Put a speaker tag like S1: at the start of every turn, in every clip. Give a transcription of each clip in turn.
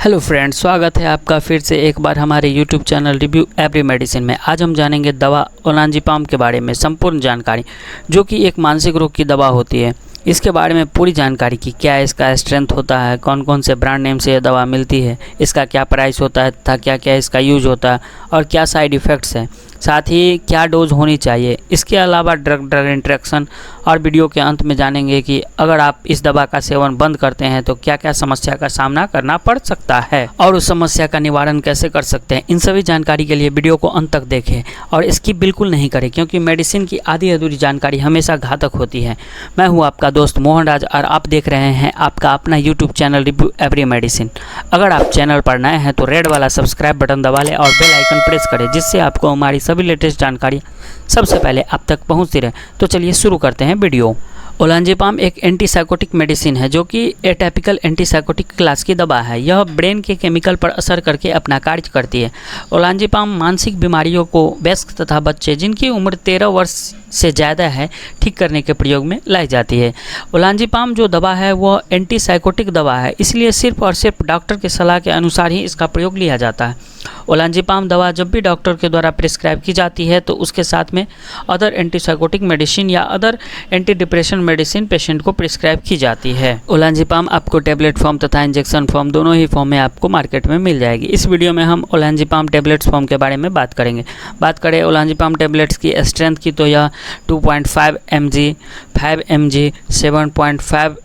S1: Hello friends, स्वागत है आपका फिर से एक बार हमारे YouTube channel review every medicine में। आज हम जानेंगे दवा ओलांजीपाम के बारे में संपूर्ण जानकारी, जो कि एक मानसिक रोग की दवा होती है। इसके बारे में पूरी जानकारी की क्या इसका स्ट्रेंथ होता है, कौन कौन से ब्रांड नेम से यह दवा मिलती है, इसका क्या प्राइस होता है तथा क्या क्या इसका यूज होता है और क्या साइड इफ़ेक्ट्स हैं, साथ ही क्या डोज होनी चाहिए। इसके अलावा ड्रग इंटरेक्शन और वीडियो के अंत में जानेंगे कि अगर आप इस दवा का सेवन बंद करते हैं तो क्या क्या समस्या का सामना करना पड़ सकता है और उस समस्या का निवारण कैसे कर सकते हैं। इन सभी जानकारी के लिए वीडियो को अंत तक देखें और स्किप बिल्कुल नहीं करें, क्योंकि मेडिसिन की आधी अधूरी जानकारी हमेशा घातक होती है। मैं हूँ आपका दोस्त मोहन राज और आप देख रहे हैं आपका अपना YouTube channel review every medicine. अगर आप चैनल पर नए हैं तो रेड वाला सब्सक्राइब बटन दबा लें और बेल आइकन प्रेस करें, जिससे आपको हमारी सभी लेटेस्ट जानकारी सबसे पहले आप तक पहुंचती रहे। तो चलिए शुरू करते हैं वीडियो। ओलांजीपाम एक एंटीसाइकोटिक मेडिसिन है, जो कि एटापिकल एंटीसाइकोटिक क्लास की दवा है। यह ब्रेन के केमिकल पर असर करके अपना कार्य करती है। ओलांजीपाम मानसिक बीमारियों को वयस्क तथा बच्चे जिनकी उम्र 13 वर्ष से ज़्यादा है ठीक करने के प्रयोग में लाई जाती है। ओलांजीपाम जो दवा है वह एंटीसाइकोटिक दवा है, इसलिए सिर्फ और सिर्फ डॉक्टर की सलाह के अनुसार ही इसका प्रयोग लिया जाता है। ओलांजीपाम दवा जब भी डॉक्टर के द्वारा प्रिस्क्राइब की जाती है तो उसके साथ में अदर एंटीसाइकोटिक मेडिसिन या other anti depression medicine patient को प्रिस्क्राइब की जाती है। ओलांजीपाम आपको टेबलेट फॉर्म तथा इंजेक्शन फॉर्म दोनों ही फॉर्म में आपको मार्केट में मिल जाएगी। इस वीडियो में हम ओलांजीपाम टेबलेट्स फॉर्म के बारे में बात करेंगे। बात करें ओलांजीपाम टेबलेट्स की स्ट्रेंथ की तो यह 2.5 mg, 5 mg, 7.5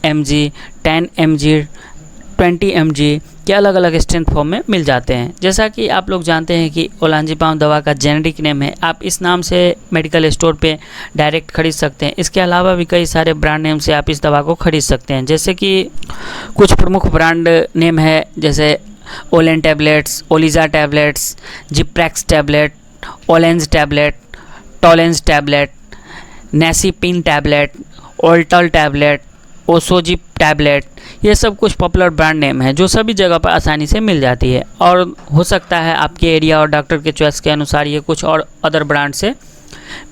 S1: mg, 10 mg, 20 mg के अलग अलग स्ट्रेंथ फॉर्म में मिल जाते हैं। जैसा कि आप लोग जानते हैं कि ओलांजीपाम दवा का जेनेरिक नेम है, आप इस नाम से मेडिकल स्टोर पे डायरेक्ट खरीद सकते हैं। इसके अलावा भी कई सारे ब्रांड नेम से आप इस दवा को खरीद सकते हैं, जैसे कि कुछ प्रमुख ब्रांड नेम है, जैसे ओलेन टैबलेट्स, ओलिजा टैबलेट्स, जिप्रेक्स टैबलेट, ओलेंज टैबलेट, टॉलेंज टैबलेट, नेसीपिन टैबलेट, ओल्टल टैबलेट, ओसोजिप टैबलेट। ये सब कुछ पॉपुलर ब्रांड नेम है जो सभी जगह पर आसानी से मिल जाती है, और हो सकता है आपके एरिया और डॉक्टर के चॉइस के अनुसार ये कुछ और अदर ब्रांड से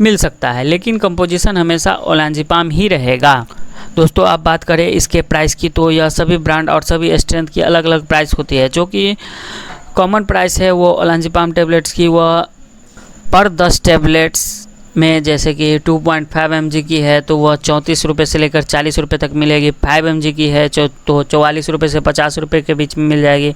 S1: मिल सकता है, लेकिन कंपोजिशन हमेशा ओलांजीपाम ही रहेगा। दोस्तों, आप बात करें इसके प्राइस की तो यह सभी ब्रांड और सभी स्ट्रेंथ की अलग अलग प्राइस होती है। जो कि कॉमन प्राइस है वो ओलांजीपाम टेबलेट्स की वह पर 10 टैबलेट्स में, जैसे कि 2.5 mg की है तो वह 34 रुपये से लेकर 40 रुपये तक मिलेगी। 5 mg की है तो 44 रुपये से 50 रुपये के बीच में मिल जाएगी।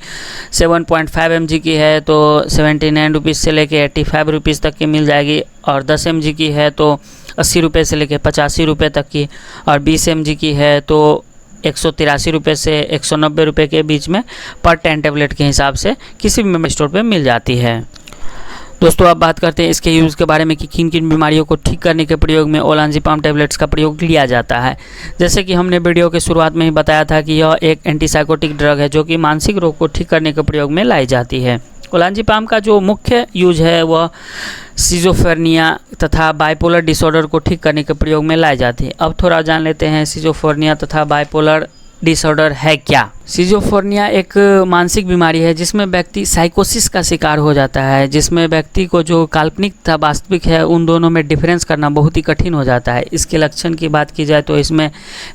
S1: 7.5 mg की है तो 79 रुपीज़ से लेकर 85 रुपीज़ तक की मिल जाएगी, और 10 mg की है तो 80 रुपये से लेकर 85 रुपये तक की, और 20 mg की है तो 183 रुपये से 190 रुपये के बीच में पर 10 टैबलेट के हिसाब से किसी भी मेडिकल स्टोर पर मिल जाती है। दोस्तों, अब बात करते हैं इसके यूज़ के बारे में कि किन किन बीमारियों को ठीक करने के प्रयोग में ओलांजीपाम टेबलेट्स का प्रयोग लिया जाता है। जैसे कि हमने वीडियो के शुरुआत में ही बताया था कि यह एक एंटीसाइकोटिक ड्रग है जो कि मानसिक रोग को ठीक करने के प्रयोग में लाई जाती है। ओलांजीपाम का जो मुख्य यूज है वह सिजोफ्रेनिया तथा बाइपोलर डिसऑर्डर को ठीक करने के प्रयोग में लाई जाती है। अब थोड़ा जान लेते हैं सिजोफ्रेनिया तथा बाइपोलर डिसऑर्डर है क्या। सिजोफ्रेनिया एक मानसिक बीमारी है जिसमें व्यक्ति साइकोसिस का शिकार हो जाता है, जिसमें व्यक्ति को जो काल्पनिक तथा वास्तविक है उन दोनों में डिफरेंस करना बहुत ही कठिन हो जाता है। इसके लक्षण की बात की जाए तो इसमें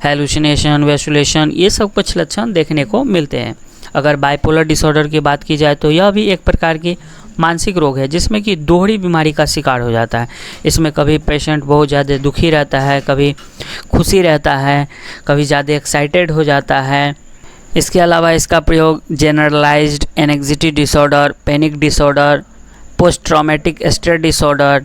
S1: हेलुसिनेशन, वेसुलेशन, ये सब कुछ लक्षण देखने को मिलते हैं। अगर बाइपोलर डिसऑर्डर की बात की जाए तो यह भी एक प्रकार की मानसिक रोग है जिसमें कि दोहरी बीमारी का शिकार हो जाता है। इसमें कभी पेशेंट बहुत ज़्यादा दुखी रहता है, कभी खुशी रहता है, कभी ज़्यादा एक्साइटेड हो जाता है। इसके अलावा इसका प्रयोग generalised anxiety disorder, panic disorder, post traumatic stress disorder,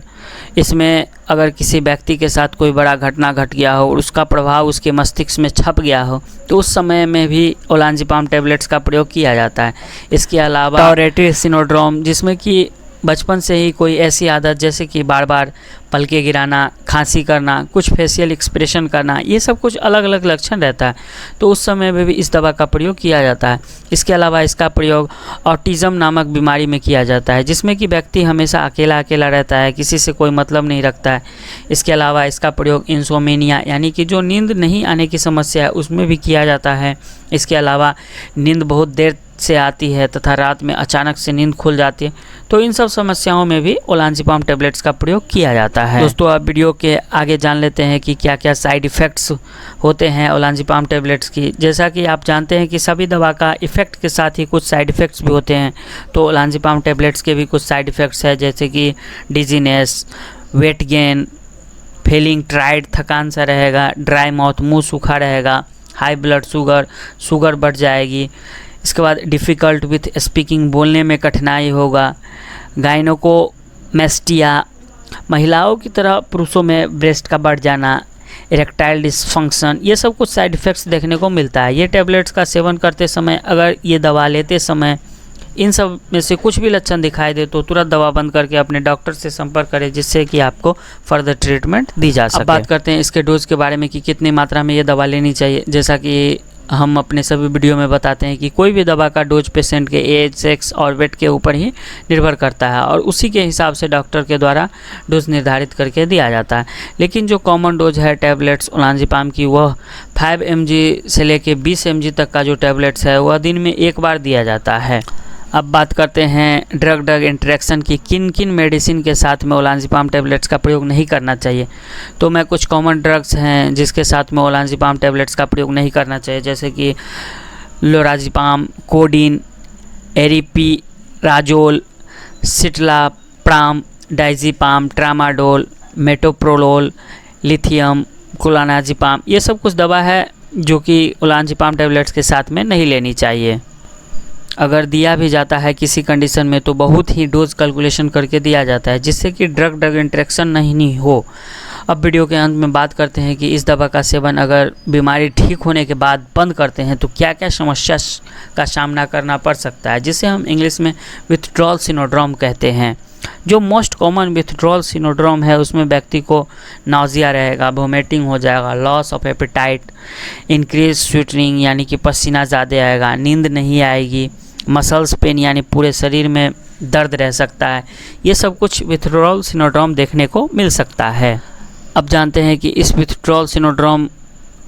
S1: इसमें अगर किसी व्यक्ति के साथ कोई बड़ा घटना घट गया हो और उसका प्रभाव उसके मस्तिष्क में छप गया हो तो उस समय में भी ओलांजीपाम टेबलेट्स का प्रयोग किया जाता है। इसके अलावा टॉरेटिस सिंड्रोम, जिसमें कि बचपन से ही कोई ऐसी आदत जैसे कि बार बार पलके गिराना, खांसी करना, कुछ फेशियल एक्सप्रेशन करना, ये सब कुछ अलग अलग लक्षण रहता है, तो उस समय में भी इस दवा का प्रयोग किया जाता है। इसके अलावा इसका प्रयोग ऑटिज़म नामक बीमारी में किया जाता है, जिसमें कि व्यक्ति हमेशा अकेला अकेला रहता है, किसी से कोई मतलब नहीं रखता है। इसके अलावा इसका प्रयोग इंसोमेनिया यानी कि जो नींद नहीं आने की समस्या है उसमें भी किया जाता है। इसके अलावा नींद बहुत देर से आती है तथा रात में अचानक से नींद खुल जाती है, तो इन सब समस्याओं में भी ओलांजीपाम टैबलेट्स का प्रयोग किया जाता है। दोस्तों, आप वीडियो के आगे जान लेते हैं कि क्या क्या साइड इफ़ेक्ट्स होते हैं ओलांजीपाम टैबलेट्स की। जैसा कि आप जानते हैं कि सभी दवा का इफ़ेक्ट के साथ ही कुछ साइड इफ़ेक्ट्स भी होते हैं, तो ओलांजीपाम टैबलेट्स के भी कुछ साइड इफ़ेक्ट्स हैं, जैसे कि dizziness, weight gain, feeling tired, थकान सा रहेगा, ड्राई माउथ, मुंह सूखा रहेगा, हाई ब्लड शुगर बढ़ जाएगी। इसके बाद डिफ़िकल्ट विथ स्पीकिंग, बोलने में कठिनाई होगा, गायनोकोमेस्टिया, महिलाओं की तरह पुरुषों में ब्रेस्ट का बढ़ जाना, इरेक्टाइल डिसफंक्शन, ये सब कुछ साइड इफ़ेक्ट्स देखने को मिलता है। ये टैबलेट्स का सेवन करते समय, अगर ये दवा लेते समय इन सब में से कुछ भी लक्षण दिखाई दे तो तुरंत दवा बंद करके अपने डॉक्टर से संपर्क करें, जिससे कि आपको फर्दर ट्रीटमेंट दी जा सके। अब बात करते हैं इसके डोज के बारे में कि कितनी मात्रा में ये दवा लेनी चाहिए। जैसा कि हम अपने सभी वीडियो में बताते हैं कि कोई भी दवा का डोज पेशेंट के एज, सेक्स और वेट के ऊपर ही निर्भर करता है और उसी के हिसाब से डॉक्टर के द्वारा डोज निर्धारित करके दिया जाता है। लेकिन जो कॉमन डोज है टैबलेट्स ओलांजीपाम की, वह 5 mg से लेके 20 mg तक का जो टैबलेट्स है वह दिन में एक बार दिया जाता है। अब बात करते हैं ड्रग इंटरेक्शन की, किन किन मेडिसिन के साथ में ओलांजीपाम टैबलेट्स का प्रयोग नहीं करना चाहिए। तो मैं कुछ कॉमन ड्रग्स हैं जिसके साथ में ओलांजीपाम टैबलेट्स का प्रयोग नहीं करना चाहिए, जैसे कि लोराज़िपाम, कोडीन, एरिपीराजोल, सिटलाप्राम, डायज़ीपाम, ट्रामाडोल, मेटोप्रोलोल, लिथियम, क्लोनाज़िपाम, ये सब कुछ दवा है जो कि ओलांजीपाम टैबलेट्स के साथ में नहीं लेनी चाहिए। अगर दिया भी जाता है किसी कंडीशन में तो बहुत ही डोज कैलकुलेशन करके दिया जाता है, जिससे कि ड्रग इंटरेक्शन नहीं हो। अब वीडियो के अंत में बात करते हैं कि इस दवा का सेवन अगर बीमारी ठीक होने के बाद बंद करते हैं तो क्या क्या समस्या का सामना करना पड़ सकता है, जिसे हम इंग्लिश में विथड्रॉल सिंड्रोम कहते हैं। जो मोस्ट कॉमन विथड्रॉल सिंड्रोम है उसमें व्यक्ति को नाउजिया रहेगा, वोमिटिंग हो जाएगा, loss of appetite, increase sweating यानी कि पसीना ज़्यादा आएगा, नींद नहीं आएगी, मसल्स पेन यानी पूरे शरीर में दर्द रह सकता है। ये सब कुछ विथड्रॉल सिंड्रोम देखने को मिल सकता है। अब जानते हैं कि इस विथड्रॉल सिंड्रोम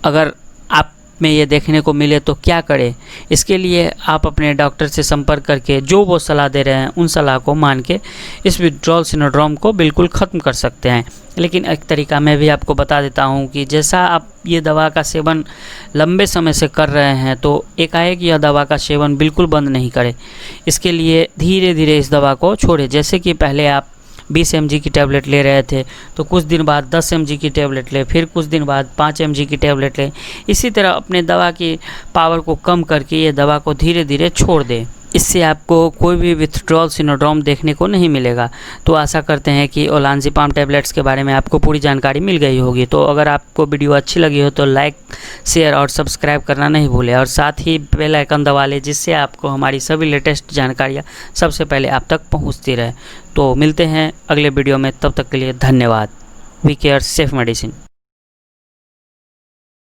S1: अगर आप में ये देखने को मिले तो क्या करें। इसके लिए आप अपने डॉक्टर से संपर्क करके जो वो सलाह दे रहे हैं उन सलाह को मान के इस विथड्रॉल सिंड्रोम को बिल्कुल ख़त्म कर सकते हैं। लेकिन एक तरीका मैं भी आपको बता देता हूँ कि जैसा आप ये दवा का सेवन लंबे समय से कर रहे हैं तो एकाएक यह दवा का सेवन बिल्कुल बंद नहीं करें। इसके लिए धीरे धीरे इस दवा को छोड़ें। जैसे कि पहले आप 20 mg की टैबलेट ले रहे थे तो कुछ दिन बाद 10 mg की टैबलेट ले, फिर कुछ दिन बाद 5 mg की टैबलेट ले। इसी तरह अपने दवा की पावर को कम करके ये दवा को धीरे धीरे छोड़ दें। इससे आपको कोई भी विथड्रॉल सिंड्रोम देखने को नहीं मिलेगा। तो आशा करते हैं कि ओलांजीपाम टैबलेट्स के बारे में आपको पूरी जानकारी मिल गई होगी। तो अगर आपको वीडियो अच्छी लगी हो तो लाइक, शेयर और सब्सक्राइब करना नहीं भूलें और साथ ही बेल आइकन दबा लें, जिससे आपको हमारी सभी लेटेस्ट जानकारियाँ सबसे पहले आप तक पहुँचती रहे। तो मिलते हैं अगले वीडियो में, तब तक के लिए धन्यवाद। We care safe medicine.